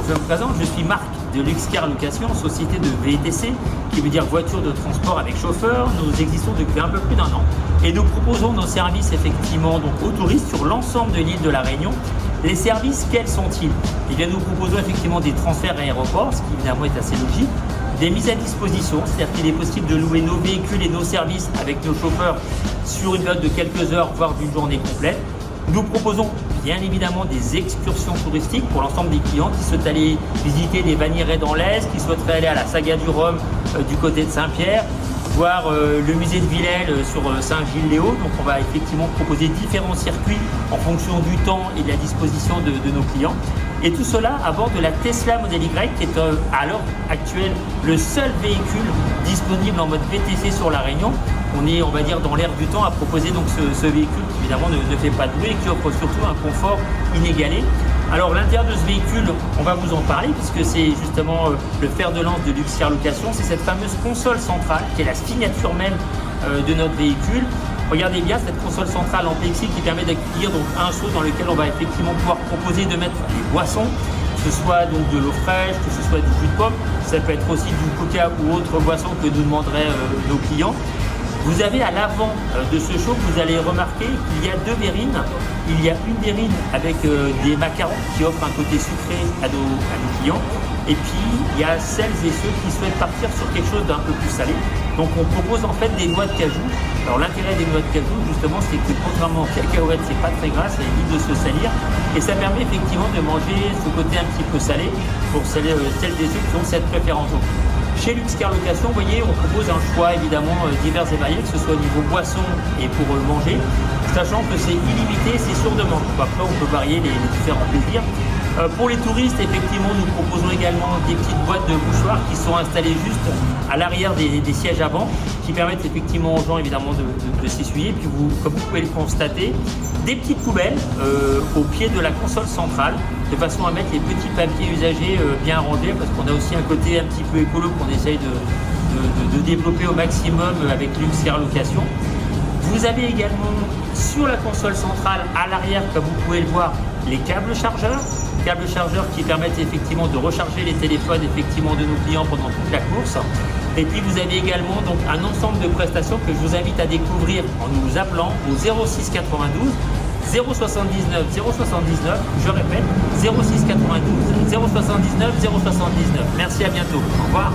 je me présente, je suis Marc de Luxcar Location, société de VTC, qui veut dire voiture de transport avec chauffeur. Nous existons depuis un peu plus d'1 an et nous proposons nos services effectivement donc aux touristes sur l'ensemble de l'île de la Réunion. Les services, quels sont-ils? Eh bien, nous proposons effectivement des transferts à l'aéroport, ce qui évidemment est assez logique, des mises à disposition, c'est-à-dire qu'il est possible de louer nos véhicules et nos services avec nos chauffeurs sur une période de quelques heures, voire d'une journée complète. Nous proposons bien évidemment des excursions touristiques pour l'ensemble des clients qui souhaitent aller visiter des Bagnerets dans l'Est, qui souhaiteraient aller à la Saga du Rhum du côté de Saint-Pierre, voir le musée de Villèle sur Saint-Gilles-Léo. Donc on va effectivement proposer différents circuits en fonction du temps et de la disposition de nos clients. Et tout cela à bord de la Tesla Model Y qui est à l'heure actuelle le seul véhicule disponible en mode VTC sur la Réunion. On est, on va dire, dans l'air du temps à proposer donc ce véhicule qui évidemment ne fait pas de bruit et qui offre surtout un confort inégalé. Alors l'intérieur de ce véhicule, on va vous en parler puisque c'est justement le fer de lance de Luxcar Location. C'est cette fameuse console centrale qui est la signature même de notre véhicule. Regardez bien cette console centrale en plexi qui permet d'accueillir donc un seau dans lequel on va effectivement pouvoir proposer de mettre les boissons, que ce soit donc de l'eau fraîche, que ce soit du jus de pomme, ça peut être aussi du coca ou autre boisson que nous demanderaient nos clients. Vous avez à l'avant de ce show, vous allez remarquer qu'il y a deux verrines. Il y a une verrine avec des macarons qui offrent un côté sucré à nos clients. Et puis, il y a celles et ceux qui souhaitent partir sur quelque chose d'un peu plus salé. Donc, on propose en fait des noix de cajou. Alors, l'intérêt des noix de cajou, justement, c'est que contrairement aux cacahuètes, c'est pas très gras, ça évite de se salir. Et ça permet effectivement de manger ce côté un petit peu salé pour celles et ceux qui ont cette préférence. Chez Luxcar Location, vous voyez, on propose un choix évidemment divers et variés, que ce soit au niveau boisson et pour manger, sachant que c'est illimité, c'est sur demande. Après, on peut varier les différents plaisirs. Pour les touristes, effectivement, nous proposons également des petites boîtes de mouchoirs qui sont installées juste à l'arrière des sièges avant, qui permettent effectivement aux gens évidemment de s'essuyer. Et puis, comme vous pouvez le constater, des petites poubelles au pied de la console centrale, de façon à mettre les petits papiers usagés bien rangés, parce qu'on a aussi un côté un petit peu écolo qu'on essaye de développer au maximum avec Luxcar Location. Vous avez également sur la console centrale à l'arrière, comme vous pouvez le voir, les câbles chargeurs qui permettent effectivement de recharger les téléphones effectivement de nos clients pendant toute la course. Et puis vous avez également donc un ensemble de prestations que je vous invite à découvrir en nous appelant au 06 92 079 079, je répète 06 92 079 079. Merci, à bientôt. Au revoir.